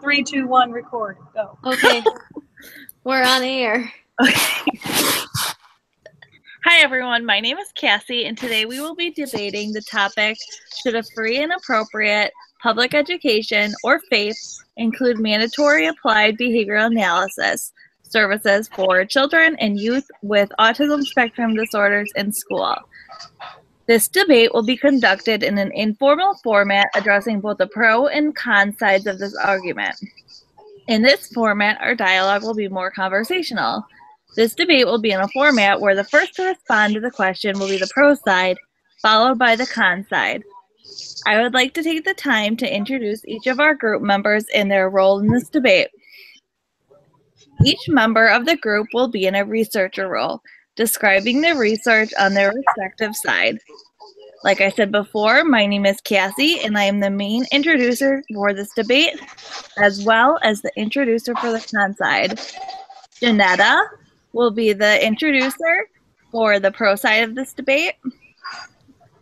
3, 2, 1, record. Go. Okay. We're on air. Okay. Hi everyone, my name is Cassie, and today we will be debating the topic, should a free and appropriate public education or FAPE include mandatory applied behavioral analysis services for children and youth with autism spectrum disorders in school? This debate will be conducted in an informal format addressing both the pro and con sides of this argument. In this format, our dialogue will be more conversational. This debate will be in a format where the first to respond to the question will be the pro side, followed by the con side. I would like to take the time to introduce each of our group members and their role in this debate. Each member of the group will be in a researcher role, describing the research on their respective side. Like I said before, my name is Cassie, and I am the main introducer for this debate, as well as the introducer for the con side. Janetta will be the introducer for the pro side of this debate.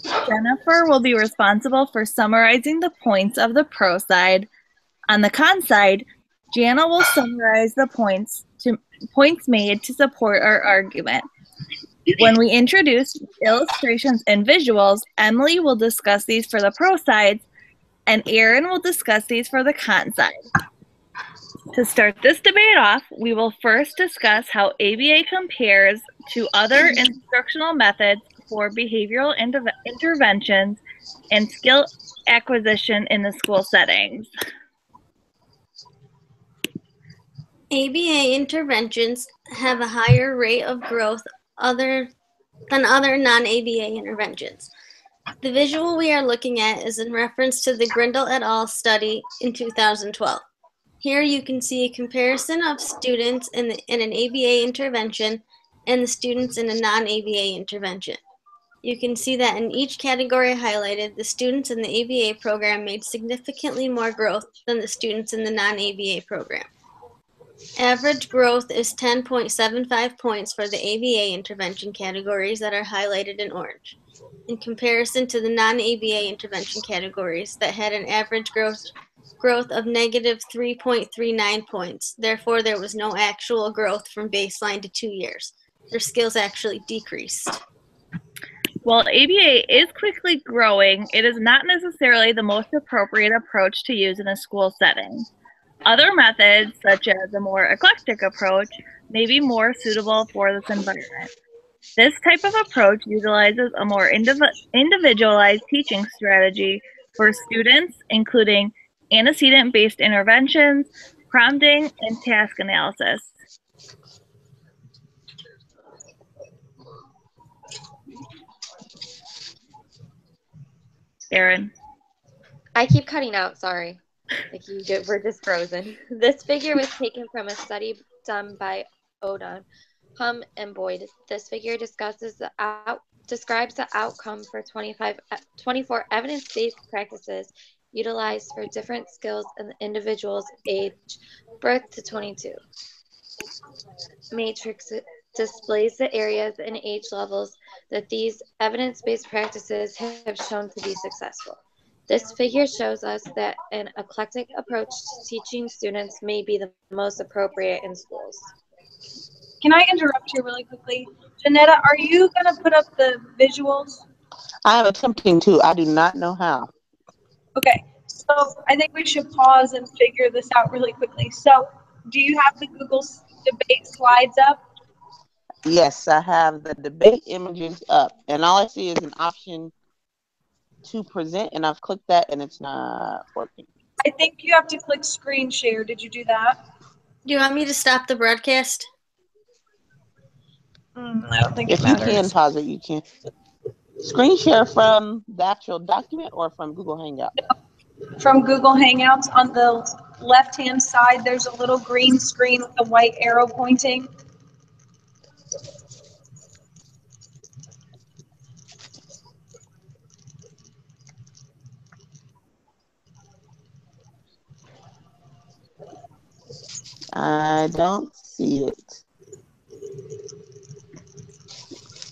Jennifer will be responsible for summarizing the points of the pro side. On the con side, Jana will summarize the points made to support our argument. When we introduce illustrations and visuals, Emily will discuss these for the pro sides, and Erin will discuss these for the con side. To start this debate off, we will first discuss how ABA compares to other instructional methods for behavioral interventions and skill acquisition in the school settings. ABA interventions have a higher rate of growth than other non-ABA interventions. The visual we are looking at is in reference to the Grindle et al. Study in 2012. Here you can see a comparison of students in an ABA intervention and the students in a non-ABA intervention. You can see that in each category highlighted, the students in the ABA program made significantly more growth than the students in the non-ABA program. Average growth is 10.75 points for the ABA intervention categories that are highlighted in orange, in comparison to the non-ABA intervention categories that had an average growth of negative 3.39 points. Therefore, there was no actual growth from baseline to 2 years. Their skills actually decreased. While ABA is quickly growing, it is not necessarily the most appropriate approach to use in a school setting. Other methods, such as a more eclectic approach, may be more suitable for this environment. This type of approach utilizes a more individualized teaching strategy for students, including antecedent-based interventions, prompting, and task analysis. Erin. I keep cutting out, sorry. Like we're just frozen. This figure was taken from a study done by Odom, Hum, and Boyd. This figure describes the outcome for 24 evidence-based practices utilized for different skills in individuals age birth to 22. Matrix displays the areas and age levels that these evidence-based practices have shown to be successful. This figure shows us that an eclectic approach to teaching students may be the most appropriate in schools. Can I interrupt you really quickly? Janetta, are you going to put up the visuals? I am attempting to. I do not know how. Okay, so I think we should pause and figure this out really quickly. So, do you have the Google debate slides up? Yes, I have the debate images up, and all I see is an option to present, and I've clicked that, and it's not working. I think you have to click screen share. Did you do that? Do you want me to stop the broadcast? I don't think if it matters. You can pause it, you can. Screen share from the actual document or from Google Hangouts? From Google Hangouts. On the left-hand side, there's a little green screen with a white arrow pointing. I don't see it.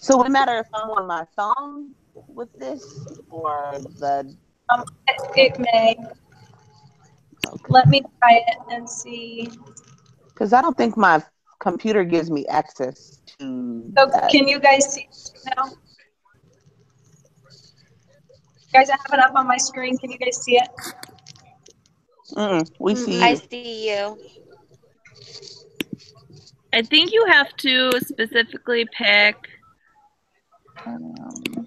So would it matter if I'm on my phone with this or the... It may. Let me try it and see. Because I don't think my computer gives me access to So that. can you guys see it now? Guys, I have it up on my screen. Can you guys see it? We see I you. see you. I think you have to specifically pick. Hold on.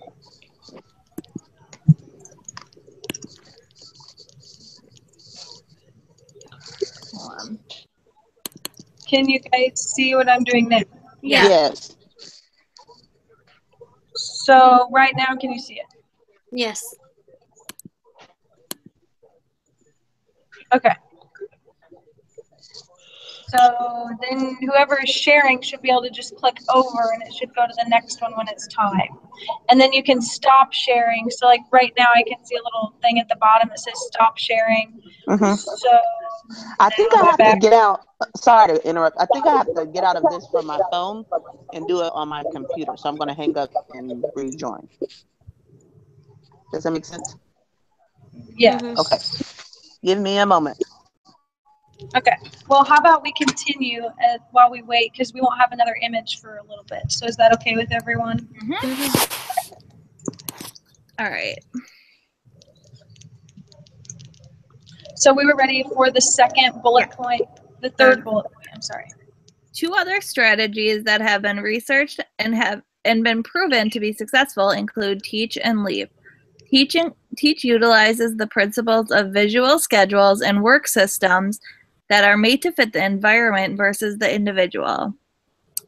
Can you guys see what I'm doing now? Yeah. Yes. So right now, can you see it? Yes. Okay. So then whoever is sharing should be able to just click over and it should go to the next one when it's time. And then you can stop sharing. So like right now I can see a little thing at the bottom that says stop sharing. So I think I have to get out. Sorry to interrupt. I think I have to get out of this from my phone and do it on my computer. So I'm going to hang up and rejoin. Does that make sense? yeah. Okay. Give me a moment. Okay. Well, how about we continue while we wait because we won't have another image for a little bit. So is that okay with everyone? All right. So we were ready for the second bullet point, the third bullet point. I'm sorry. 2 other strategies that have been researched and been proven to be successful include teach and leap. Teach utilizes the principles of visual schedules and work systems that are made to fit the environment versus the individual.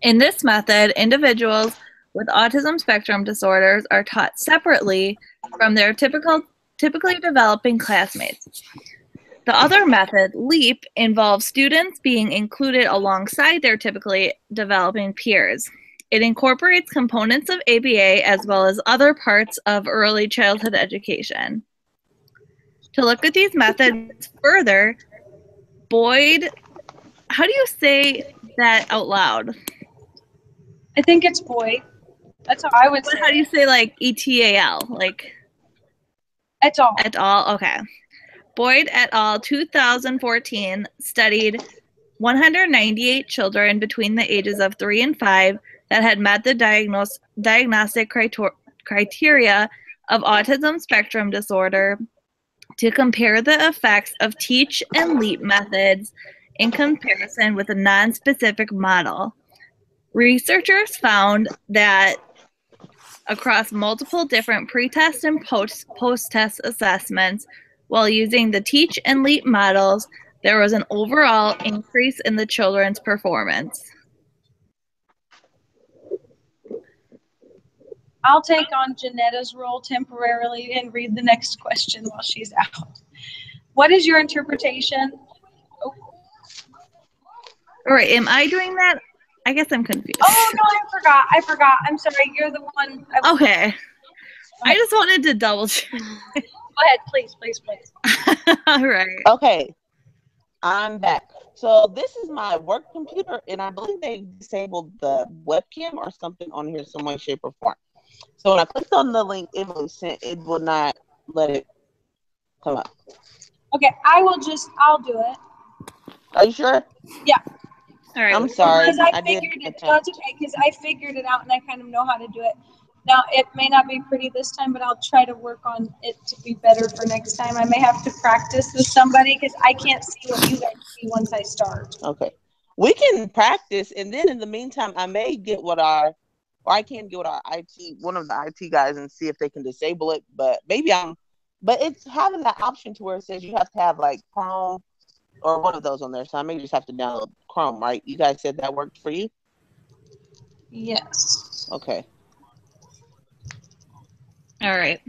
In this method, individuals with autism spectrum disorders are taught separately from their typically developing classmates. The other method, LEAP, involves students being included alongside their typically developing peers. It incorporates components of ABA as well as other parts of early childhood education. To look at these methods further, Boyd, how do you say that out loud? I think it's Boyd. That's how I would say. How do you say like ETAL? Like et al. Et al. Okay. Boyd et al. 2014 studied 198 children between the ages of 3 and 5 that had met the diagnostic criteria of autism spectrum disorder to compare the effects of teach and leap methods in comparison with a non-specific model. Researchers found that across multiple different pre-test and post-test assessments, while using the teach and leap models, there was an overall increase in the children's performance. I'll take on Janetta's role temporarily and read the next question while she's out. What is your interpretation? All right, am I doing that? I guess I'm confused. Oh, no, I forgot. I'm sorry. You're the one. Okay. I just wanted to double check. Go ahead, please. All right. Okay. I'm back. So this is my work computer, and I believe they disabled the webcam or something on here some way, shape, or form. So when I clicked on the link Emily sent, it will not let it come up. Okay, I'll do it. Are you sure? Yeah. All right. I'm sorry. Because I figured it. No, it's okay, because I figured it out and I kind of know how to do it. Now, it may not be pretty this time, but I'll try to work on it to be better for next time. I may have to practice with somebody because I can't see what you guys see once I start. Okay. We can practice, and then in the meantime, I may get one of the IT guys and see if they can disable it. But but it's having that option to where it says you have to have like Chrome or one of those on there. So I may just have to download Chrome, right? You guys said that worked for you? Yes. Okay. All right.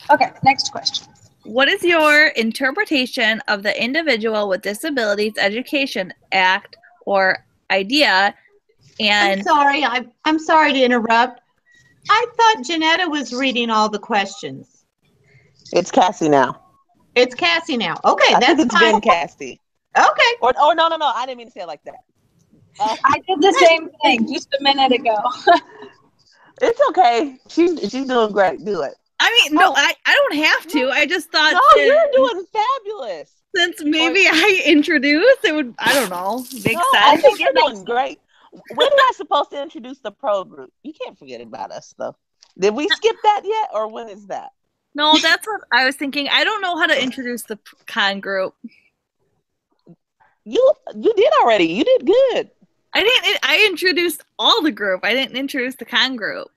Okay, next question. What is your interpretation of the Individual with Disabilities Education Act or IDEA? And I'm sorry to interrupt. I thought Janetta was reading all the questions. It's Cassie now. It's Cassie now. Okay, I that's think it's fine. been Cassie. Okay. Or no. I didn't mean to say it like that. I did the same thing just a minute ago. It's okay. She's doing great. Do it. I mean, no, I don't have to. I just thought. No, you're doing fabulous. since maybe I introduced, it would, I don't know, make No, I sense. think you're doing great. When am I supposed to introduce the pro group? You can't forget about us, though. Did we skip that yet, or when is that? No, that's what I was thinking. I don't know how to introduce the con group. You did already. You did good. I introduced all the group. I didn't introduce the con group.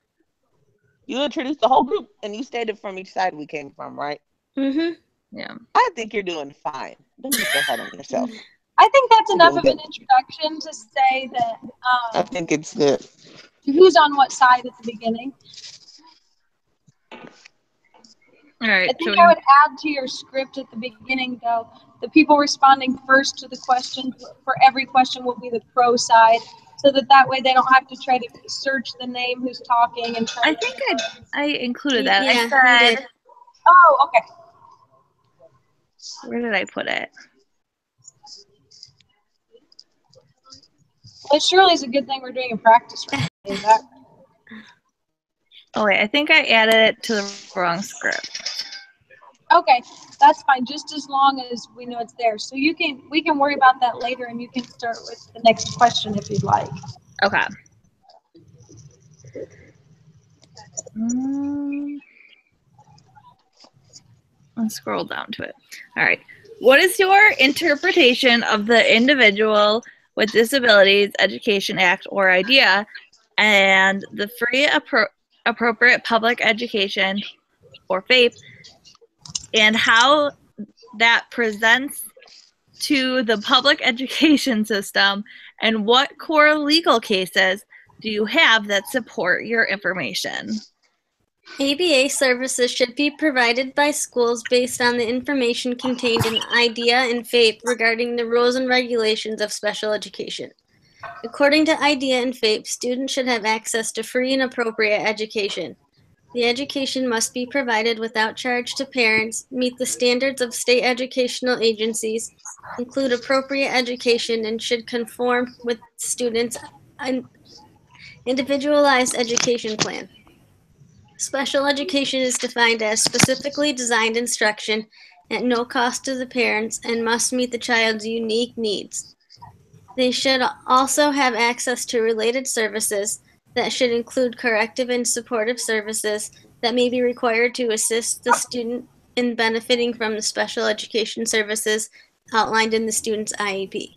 You introduced the whole group, and you stated from each side we came from, right? Mm-hmm. Yeah. I think you're doing fine. Don't get so hard on yourself. I think that's You're enough doing of an good. introduction to say that I think it's good. who's on what side at the beginning. All right. I think I would add to your script at the beginning, though, the people responding first to the question for every question will be the pro side, so that way they don't have to try to search the name who's talking and try I to. think I included that. Yeah, I you said, did. Oh, okay. where did I put it? Well, it surely is a good thing we're doing a practice run. Is that? Oh wait, I think I added it to the wrong script. Okay, that's fine. Just as long as we know it's there, so we can worry about that later, and you can start with the next question if you'd like. Okay. Let's scroll down to it. All right. What is your interpretation of the Individual with Disabilities Education Act or IDEA and the free appropriate public education or FAPE, and how that presents to the public education system, and what core legal cases do you have that support your information? ABA services should be provided by schools based on the information contained in IDEA and FAPE regarding the rules and regulations of special education. According to IDEA and FAPE, students should have access to free and appropriate education. The education must be provided without charge to parents, meet the standards of state educational agencies, include appropriate education, and should conform with students' individualized education plan. Special education is defined as specifically designed instruction at no cost to the parents and must meet the child's unique needs. They should also have access to related services that should include corrective and supportive services that may be required to assist the student in benefiting from the special education services outlined in the student's IEP.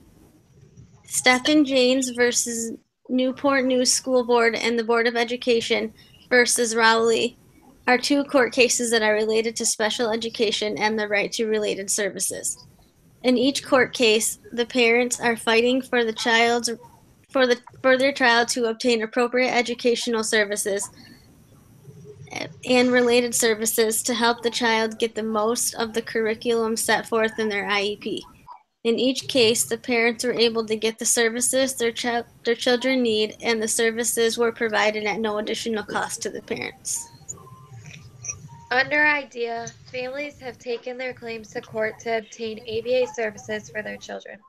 Stephen James versus Newport News School Board and the Board of Education versus Rowley are two court cases that are related to special education and the right to related services. In each court case, the parents are fighting for their child to obtain appropriate educational services and related services to help the child get the most of the curriculum set forth in their IEP. In each case, the parents were able to get the services their children need, and the services were provided at no additional cost to the parents. Under IDEA, families have taken their claims to court to obtain ABA services for their children.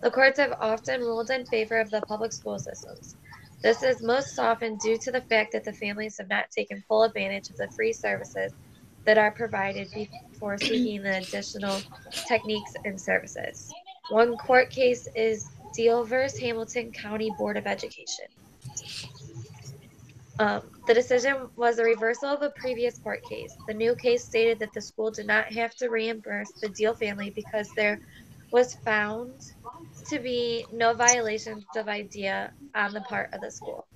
The courts have often ruled in favor of the public school systems. This is most often due to the fact that the families have not taken full advantage of the free services that are provided before seeking the additional techniques and services. One court case is Deal versus Hamilton County Board of Education. The decision was a reversal of a previous court case. The new case stated that the school did not have to reimburse the Deal family because there was found to be no violations of IDEA on the part of the school.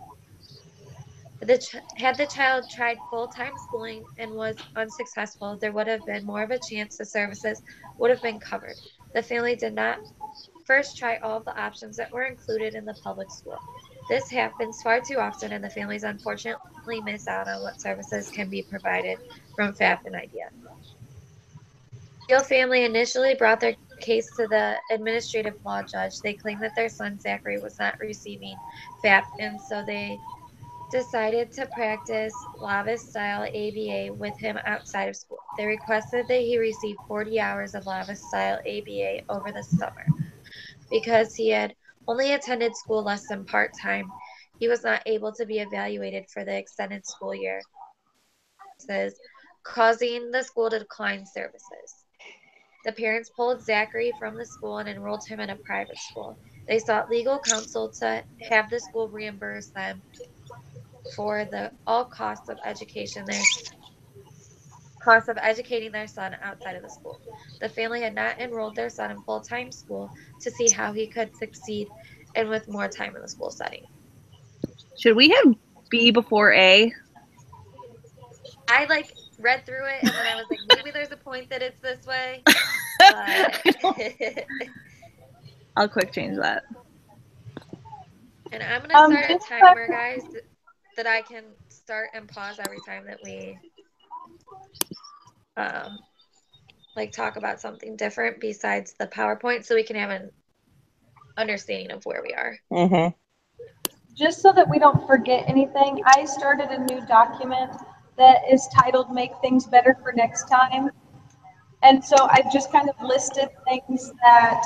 Had the child tried full-time schooling and was unsuccessful, there would have been more of a chance the services would have been covered. The family did not first try all of the options that were included in the public school. This happens far too often, and the families unfortunately miss out on what services can be provided from FAP and IDEA. The Deal family initially brought their case to the administrative law judge. They claimed that their son Zachary was not receiving FAP, and so they decided to practice Lavis-style ABA with him outside of school. They requested that he receive 40 hours of Lavis-style ABA over the summer. Because he had only attended school less than part-time, he was not able to be evaluated for the extended school year, causing the school to decline services. The parents pulled Zachary from the school and enrolled him in a private school. They sought legal counsel to have the school reimburse them for all costs of educating their son outside of the school. The family had not enrolled their son in full-time school to see how he could succeed and with more time in the school setting. Should we have B before A? I read through it and then I was like, maybe there's a point that it's this way. But I'll quick change that. And I'm gonna start a timer, guys, that I can start and pause every time that we talk about something different besides the PowerPoint, so we can have an understanding of where we are. Mm-hmm. Just so that we don't forget anything, I started a new document that is titled Make Things Better for Next Time. And so I've just kind of listed things that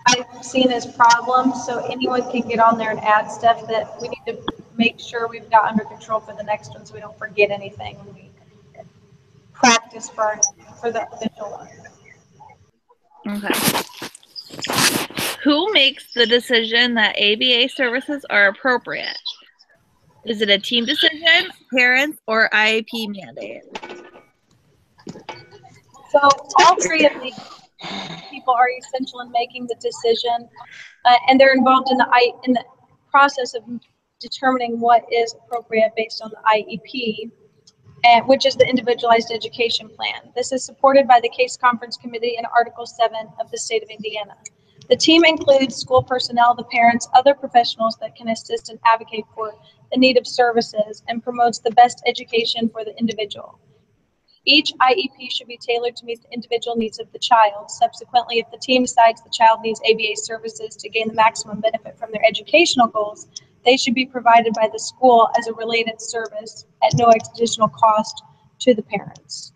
I've seen as problems, so anyone can get on there and add stuff that we need to make sure we've got under control for the next one, so we don't forget anything when we practice for the official one. Okay. Who makes the decision that ABA services are appropriate? Is it a team decision, parents, or IEP mandate? So all three of these people are essential in making the decision, and they're involved in the process of determining what is appropriate based on the IEP, which is the Individualized Education Plan. This is supported by the Case Conference Committee in Article 7 of the state of Indiana. The team includes school personnel, the parents, other professionals that can assist and advocate for the need of services, and promotes the best education for the individual. Each IEP should be tailored to meet the individual needs of the child. Subsequently, if the team decides the child needs ABA services to gain the maximum benefit from their educational goals, they should be provided by the school as a related service at no additional cost to the parents.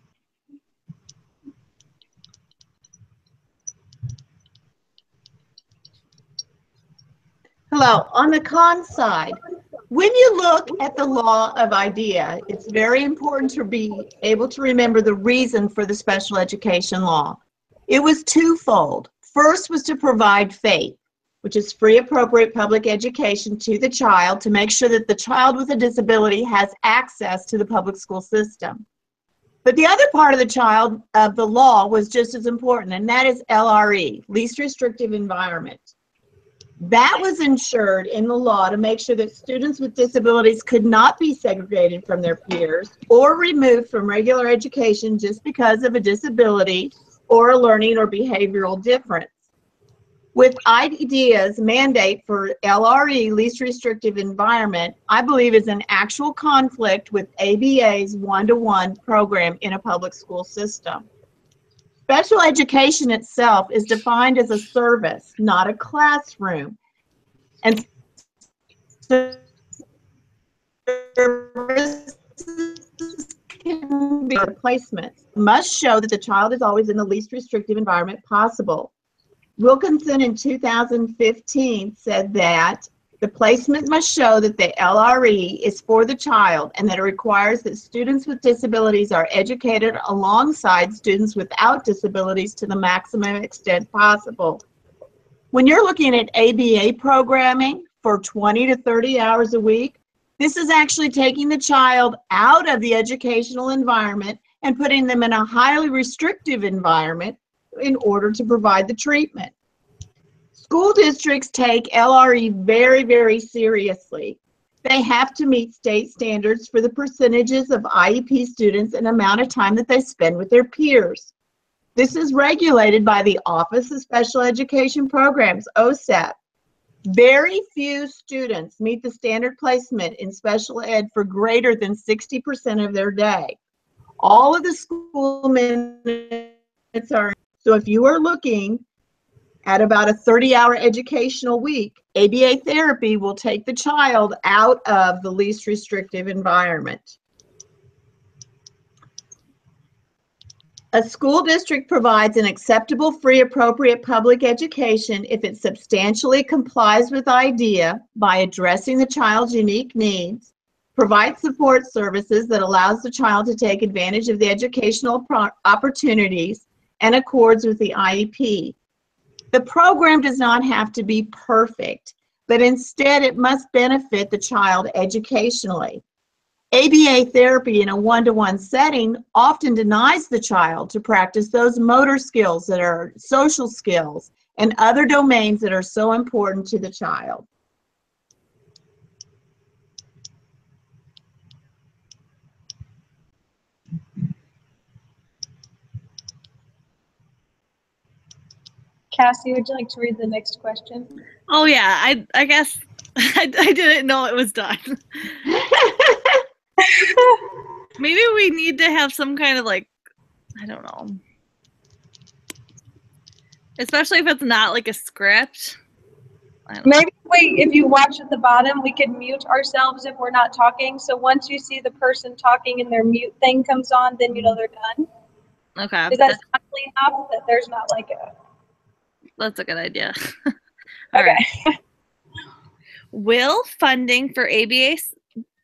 Hello. On the con side, when you look at the law of IDEA, it's very important to be able to remember the reason for the special education law. It was twofold. First was to provide FAPE, which is free appropriate public education to the child, to make sure that the child with a disability has access to the public school system. But the other part of the law was just as important, and that is LRE, least restrictive environment. That was ensured in the law to make sure that students with disabilities could not be segregated from their peers or removed from regular education just because of a disability or a learning or behavioral difference. With IDEA's mandate for LRE, least restrictive environment, I believe is an actual conflict with ABA's one-to-one program in a public school system. Special education itself is defined as a service, not a classroom. And services can be replacements. Must show that the child is always in the least restrictive environment possible. Wilkinson in 2015 said that the placement must show that the LRE is for the child and that it requires that students with disabilities are educated alongside students without disabilities to the maximum extent possible. When you're looking at ABA programming for 20 to 30 hours a week, this is actually taking the child out of the educational environment and putting them in a highly restrictive environment in order to provide the treatment. School districts take LRE very, very seriously. They have to meet state standards for the percentages of IEP students and amount of time that they spend with their peers. This is regulated by the Office of Special Education Programs, OSEP. Very few students meet the standard placement in special ed for greater than 60% of their day. All of the school minutes are, so if you are looking at about a 30-hour educational week, ABA therapy will take the child out of the least restrictive environment. A school district provides an acceptable, free, appropriate public education if it substantially complies with IDEA by addressing the child's unique needs, provides support services that allows the child to take advantage of the educational opportunities, and accords with the IEP. The program does not have to be perfect, but instead it must benefit the child educationally. ABA therapy in a one-to-one setting often denies the child to practice those motor skills that are social skills and other domains that are so important to the child. Cassie, would you like to read the next question? Oh yeah, I guess I didn't know it was done. Maybe we need to have some kind of like, I don't know. Especially if it's not like a script. I don't know. Maybe if you watch at the bottom, we could mute ourselves if we're not talking. So once you see the person talking and their mute thing comes on, then you know they're done. Okay. Is that timely enough that there's not like a... That's a good idea. All Okay. right. Will funding for ABA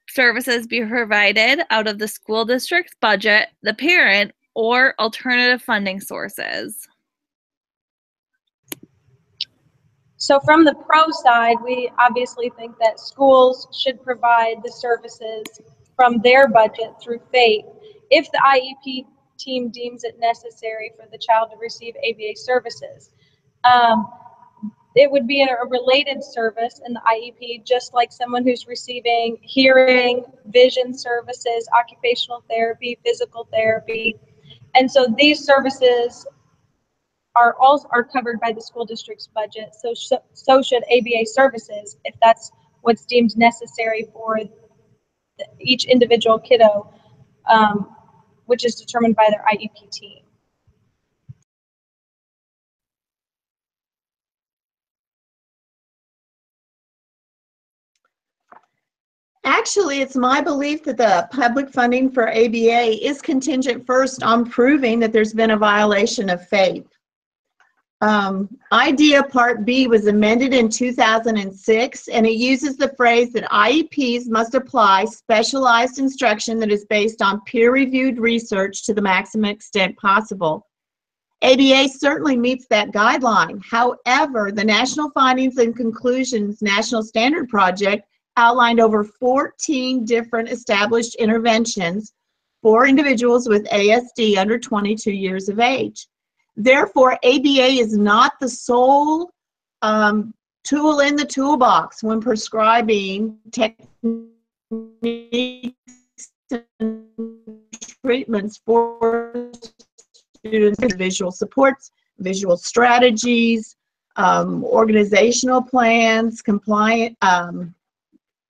services be provided out of the school district's budget, the parent, or alternative funding sources? So from the pro side, we obviously think that schools should provide the services from their budget through FAPE if the IEP team deems it necessary for the child to receive ABA services. It would be a related service in the IEP, just like someone who's receiving hearing, vision services, occupational therapy, physical therapy. And so these services are covered by the school district's budget. So should ABA services, if that's what's deemed necessary for each individual kiddo, which is determined by their IEP team. Actually, it's my belief that the public funding for ABA is contingent first on proving that there's been a violation of FAPE. IDEA Part B was amended in 2006, and it uses the phrase that IEPs must apply specialized instruction that is based on peer-reviewed research to the maximum extent possible. ABA certainly meets that guideline. However, the National Findings and Conclusions National Standard Project outlined over 14 different established interventions for individuals with ASD under 22 years of age. Therefore, ABA is not the sole tool in the toolbox when prescribing techniques and treatments for students, visual supports, visual strategies, organizational plans, compliant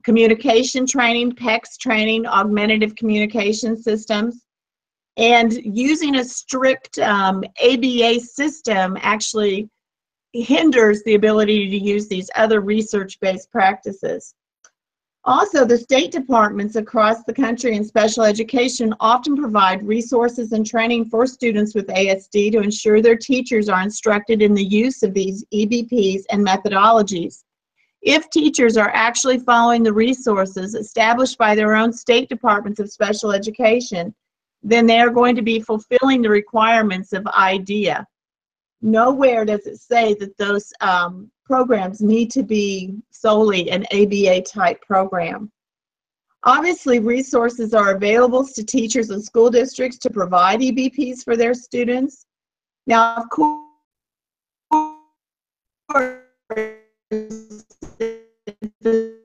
communication training, PECS training, augmentative communication systems. And using a strict ABA system actually hinders the ability to use these other research-based practices. Also, the state departments across the country in special education often provide resources and training for students with ASD to ensure their teachers are instructed in the use of these EBPs and methodologies. If teachers are actually following the resources established by their own state departments of special education, then they are going to be fulfilling the requirements of IDEA. Nowhere does it say that those programs need to be solely an ABA type program. Obviously, resources are available to teachers and school districts to provide EBPs for their students. Now, of course, the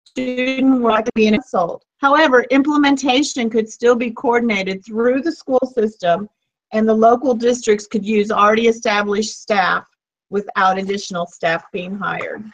student will likely be an insult. However, implementation could still be coordinated through the school system, and the local districts could use already established staff without additional staff being hired.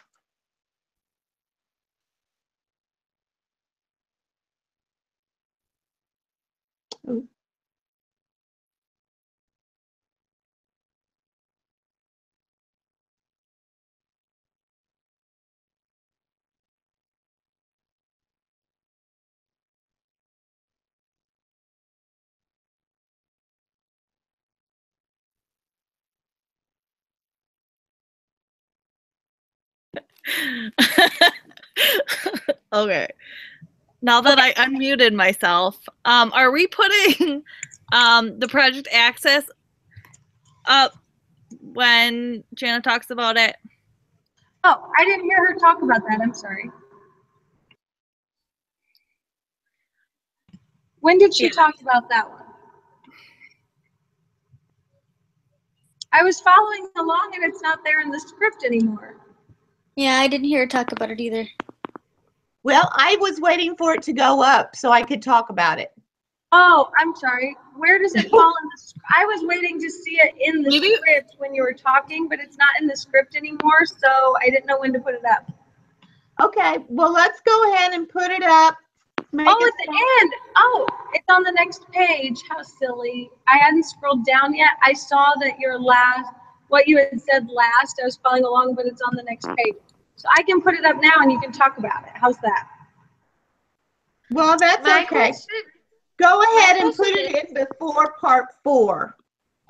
Okay. Now that I unmuted myself, are we putting the Project Access up when Jana talks about it. Oh, I didn't hear her talk about that. I'm sorry. When did she talk about that one? I was following along and it's not there in the script anymore. Yeah, I didn't hear her talk about it either. Well, I was waiting for it to go up so I could talk about it. Oh, I'm sorry. Where does it fall in the script? I was waiting to see it in the script when you were talking, but it's not in the script anymore, so I didn't know when to put it up. Okay, well, let's go ahead and put it up. Oh, at the end. Oh, it's on the next page. How silly. I hadn't scrolled down yet. I saw that what you had said last, I was following along, but it's on the next page. So I can put it up now and you can talk about it. How's that? Well, that's okay. Go ahead and put it in before part 4.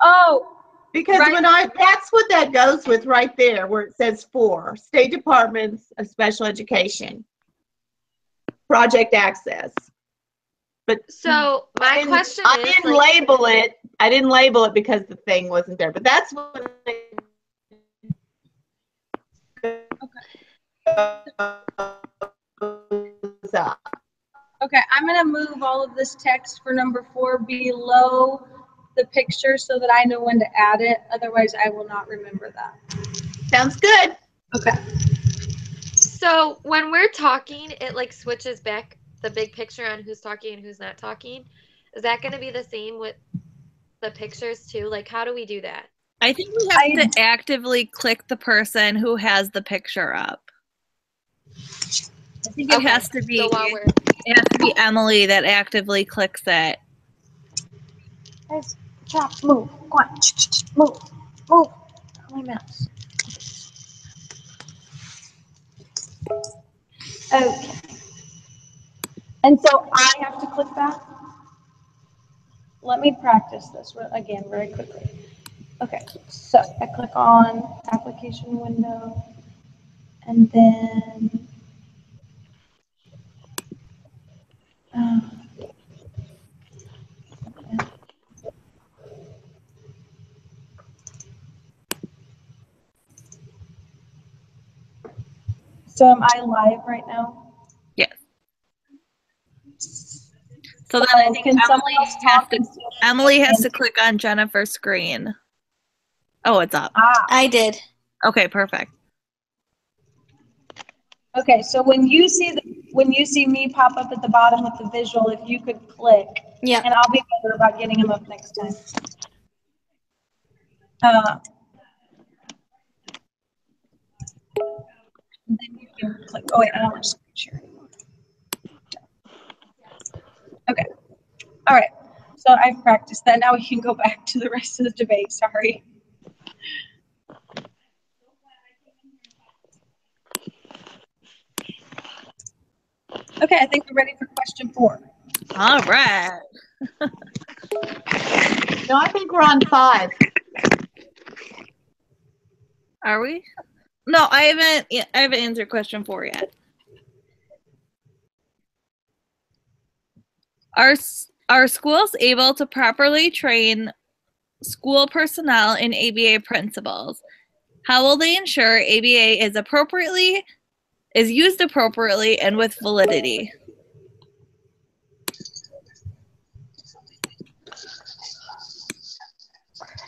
Oh. Because that's what that goes with right there, where it says 4, State Departments of Special Education, Project Access. But so my question is, I didn't label it. I didn't label it because the thing wasn't there. But that's what. Okay, I'm gonna move all of this text for number 4 below the picture so that I know when to add it. Otherwise, I will not remember that. Sounds good. Okay. So when we're talking, it like switches back the big picture on who's talking and who's not talking. Is that going to be the same with the pictures too? Like, how do we do that? I think we have to actively click the person who has the picture up. I think it has to be. It has to be Emily that actively clicks it. Guys, chop, move, go on, move. Oh, my mouse. Okay. And so I have to click that? Let me practice this again very quickly. Okay, so I click on application window, and then so am I live right now? Yes. So then I think Emily has to click on Jennifer's screen. Oh, it's up. I did. Okay, perfect. Okay, so when you see me pop up at the bottom with the visual, if you could click, yeah, and I'll be better about getting them up next time. Then you can click. Oh wait, I don't want to screen share anymore. Okay. All right. So I've practiced that. Now we can go back to the rest of the debate. Sorry. Okay, I think we're ready for question 4. All right. No, I think we're on 5. Are we? No, I haven't answered question 4 yet. Are schools able to properly train school personnel in ABA principles? How will they ensure ABA is used appropriately and with validity?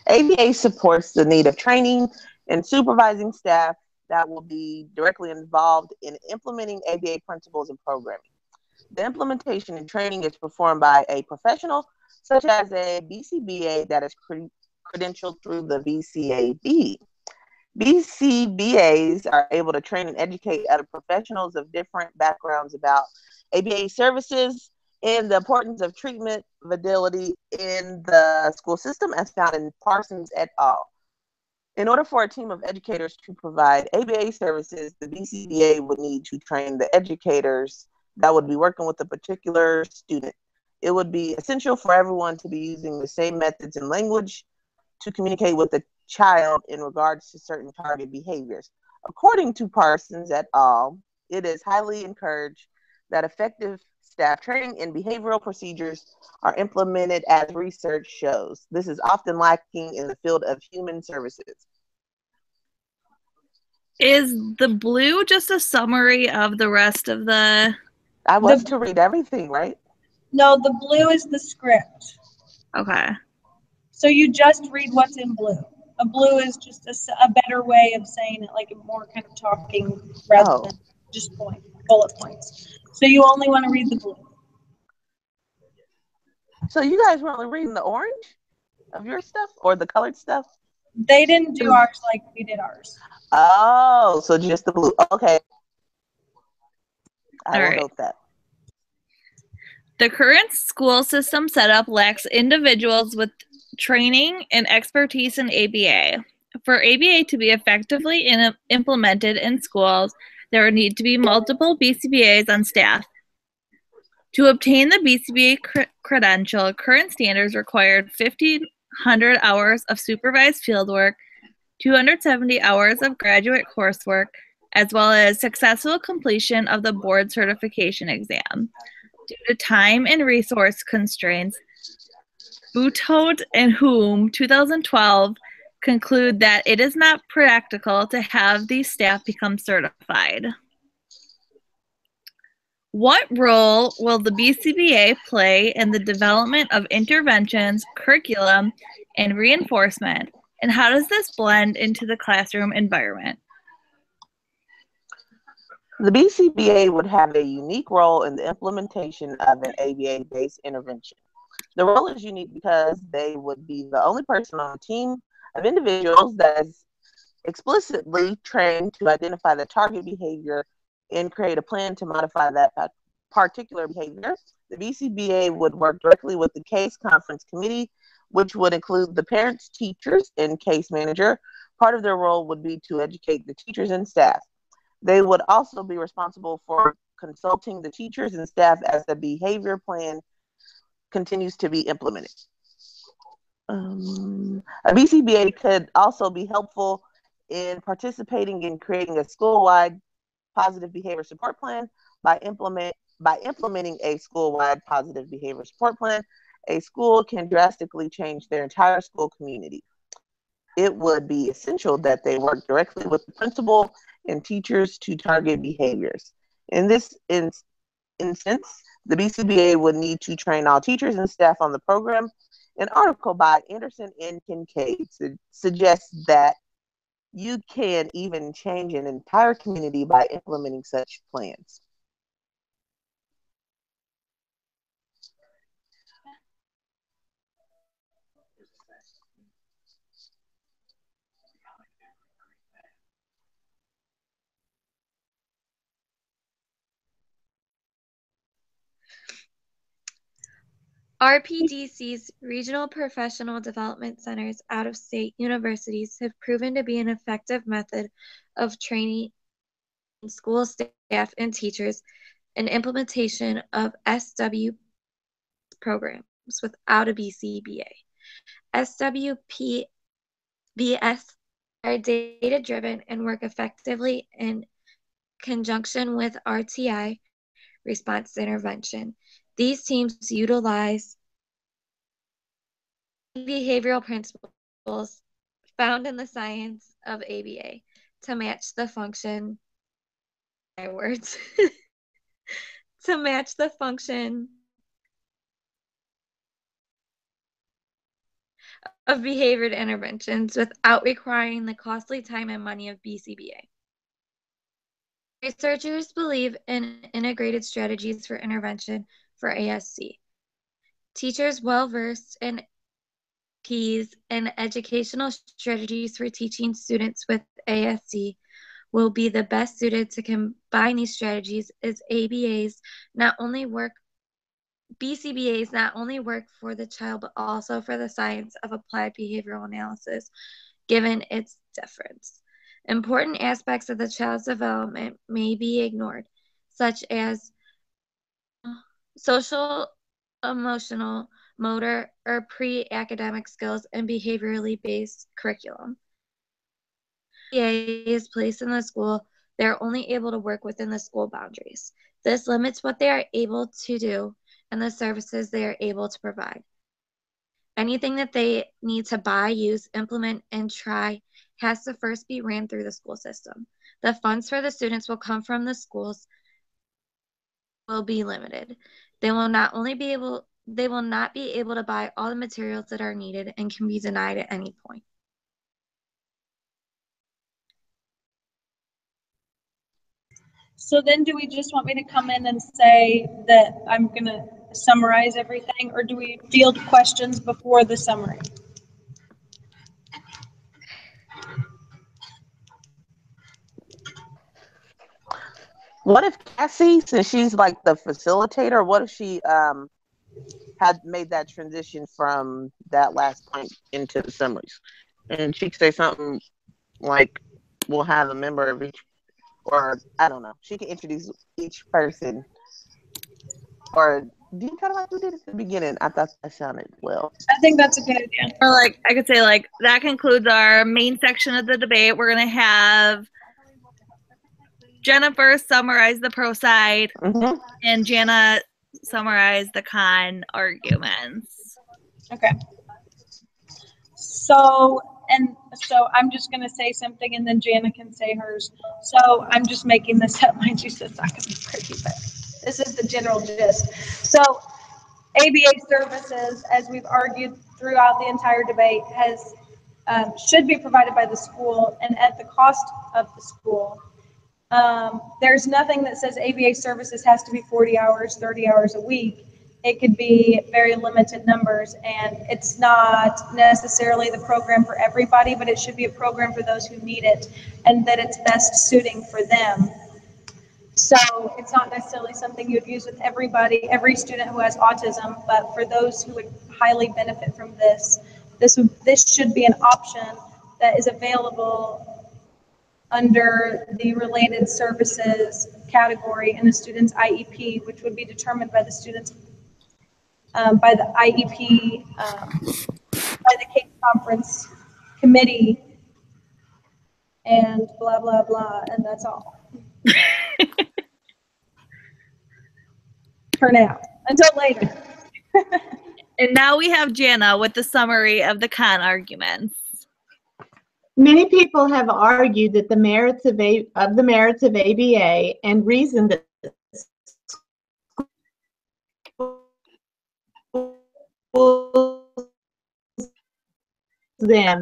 ABA supports the need of training and supervising staff that will be directly involved in implementing ABA principles and programming. The implementation and training is performed by a professional, such as a BCBA that is credentialed through the BCAB. BCBAs are able to train and educate other professionals of different backgrounds about ABA services and the importance of treatment validity in the school system, as found in Parsons et al. In order for a team of educators to provide ABA services, the BCBA would need to train the educators that would be working with a particular student. It would be essential for everyone to be using the same methods and language to communicate with the child in regards to certain target behaviors. According to Parsons et al., it is highly encouraged that effective staff training and behavioral procedures are implemented as research shows. This is often lacking in the field of human services. Is the blue just a summary of the rest of the? I was to read everything, right? No, the blue is the script. Okay. So you just read what's in blue. A blue is just a better way of saying it, like a more kind of talking rather than just bullet points. So you only want to read the blue. So you guys were only reading the orange of your stuff or the colored stuff? They didn't do ours like we did ours. Oh, so just the blue. Okay. I will note that. The current school system setup lacks individuals with training and expertise in ABA. For ABA to be effectively implemented in schools, there would need to be multiple BCBAs on staff. To obtain the BCBA credential, current standards required 1,500 hours of supervised fieldwork, 270 hours of graduate coursework, as well as successful completion of the board certification exam. Due to time and resource constraints, Butode and Hume, 2012, conclude that it is not practical to have these staff become certified. What role will the BCBA play in the development of interventions, curriculum, and reinforcement, and how does this blend into the classroom environment? The BCBA would have a unique role in the implementation of an ABA-based intervention. The role is unique because they would be the only person on a team of individuals that is explicitly trained to identify the target behavior and create a plan to modify that particular behavior. The BCBA would work directly with the case conference committee, which would include the parents, teachers, and case manager. Part of their role would be to educate the teachers and staff. They would also be responsible for consulting the teachers and staff as the behavior plan continues to be implemented. A BCBA could also be helpful in participating in creating a school-wide positive behavior support plan. By implementing a school-wide positive behavior support plan, a school can drastically change their entire school community. It would be essential that they work directly with the principal and teachers to target behaviors. In this instance, the BCBA would need to train all teachers and staff on the program. An article by Anderson and Kincaid suggests that you can even change an entire community by implementing such plans. RPDC's regional professional development centers out of state universities have proven to be an effective method of training school staff and teachers and implementation of SWP programs without a BCBA. SWPBS are data-driven and work effectively in conjunction with RTI, response to intervention. These teams utilize behavioral principles found in the science of ABA to match the function, to match the function of behavior interventions without requiring the costly time and money of BCBA. Researchers believe in integrated strategies for intervention for ASC. Teachers well-versed in Ps and educational strategies for teaching students with ASC will be the best suited to combine these strategies as BCBAs not only work for the child, but also for the science of applied behavioral analysis, given its difference. Important aspects of the child's development may be ignored, such as social, emotional, motor, or pre-academic skills and behaviorally based curriculum. If BCBA is placed in the school, they're only able to work within the school boundaries. This limits what they are able to do and the services they are able to provide. Anything that they need to buy, use, implement, and try has to first be ran through the school system. The funds for the students will come from the schools will be limited. They will not be able to buy all the materials that are needed and can be denied at any point. So then do we just want me to come in and say that I'm going to summarize everything, or do we field questions before the summary? What if Cassie, since she's like the facilitator, what if she had made that transition from that last point into the summaries? And she could say something like, we'll have a member of each, or I don't know, she can introduce each person. Or do you kind of like we did at the beginning? I thought that sounded well. I think that's a good idea. Or like, I could say like, that concludes our main section of the debate. We're going to have Jennifer summarize the pro side, and Jana summarize the con arguments. Okay. So I'm just going to say something, and then Jana can say hers. So I'm just making this up. Mind you, so it's not going to be pretty, but this is the general gist. So ABA services, as we've argued throughout the entire debate, should be provided by the school and at the cost of the school. There's nothing that says ABA services has to be 40 hours, 30 hours a week. It could be very limited numbers, and it's not necessarily the program for everybody, but it should be a program for those who need it and that it's best suiting for them. So it's not necessarily something you'd use with everybody, every student who has autism, but for those who would highly benefit from this should be an option that is available under the related services category in the student's IEP, which would be determined by the student's by the IEP, by the CAPE conference committee, and blah, blah, blah, and that's all. For now, until later. And now we have Jana with the summary of the con arguments. Many people have argued that the merits of ABA and reason that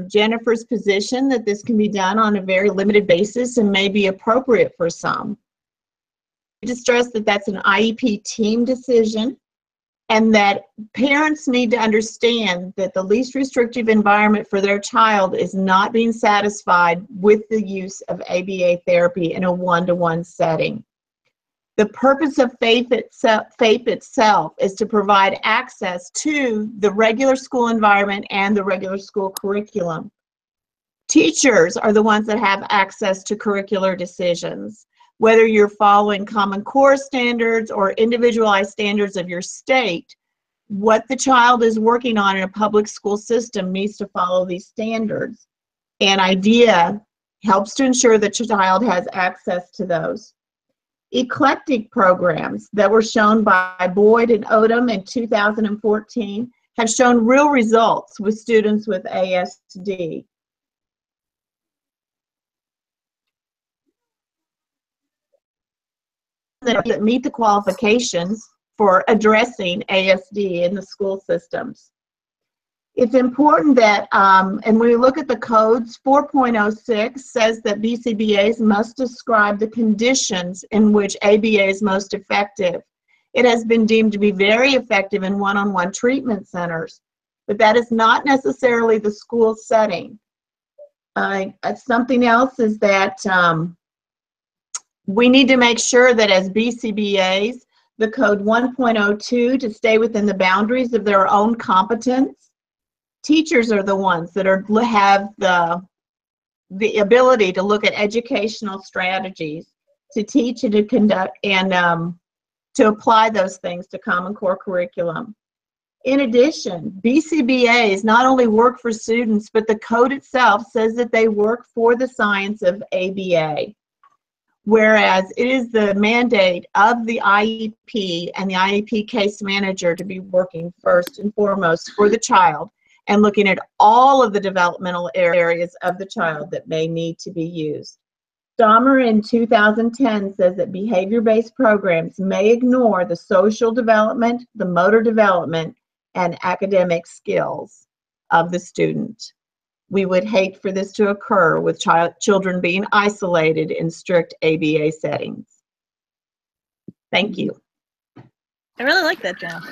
Jennifer's position that this can be done on a very limited basis and may be appropriate for some. To stress that that's an IEP team decision, and that parents need to understand that the least restrictive environment for their child is not being satisfied with the use of ABA therapy in a one-to-one setting. The purpose of FAPE itself is to provide access to the regular school environment and the regular school curriculum. Teachers are the ones that have access to curricular decisions. Whether you're following Common Core standards or individualized standards of your state, what the child is working on in a public school system needs to follow these standards. And IDEA helps to ensure that your child has access to those. Eclectic programs that were shown by Boyd and Odom in 2014 have shown real results with students with ASD. That meet the qualifications for addressing ASD in the school systems. It's important that, and when we look at the codes, 4.06 says that BCBAs must describe the conditions in which ABA is most effective. It has been deemed to be very effective in one-on-one treatment centers, but that is not necessarily the school setting. Something else is that we need to make sure that as BCBAs, the code 1.02 to stay within the boundaries of their own competence. Teachers are the ones that have the ability to look at educational strategies to teach and to conduct and to apply those things to Common Core curriculum. In addition, BCBAs not only work for students, but the code itself says that they work for the science of ABA. Whereas it is the mandate of the IEP and the IEP case manager to be working first and foremost for the child and looking at all of the developmental areas of the child that may need to be used. Dahmer in 2010 says that behavior-based programs may ignore the social development, the motor development, and academic skills of the student. We would hate for this to occur with children being isolated in strict ABA settings. Thank you. I really like that, Jen.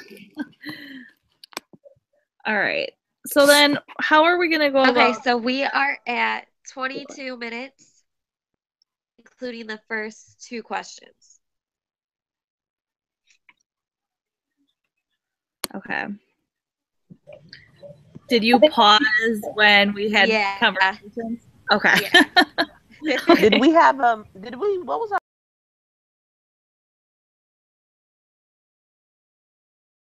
All right. So then how are we going to go Okay, about... so we are at 22 minutes, including the first 2 questions. Okay. Did you pause when we had Yeah. conversations? Okay. Yeah. Did we have what was our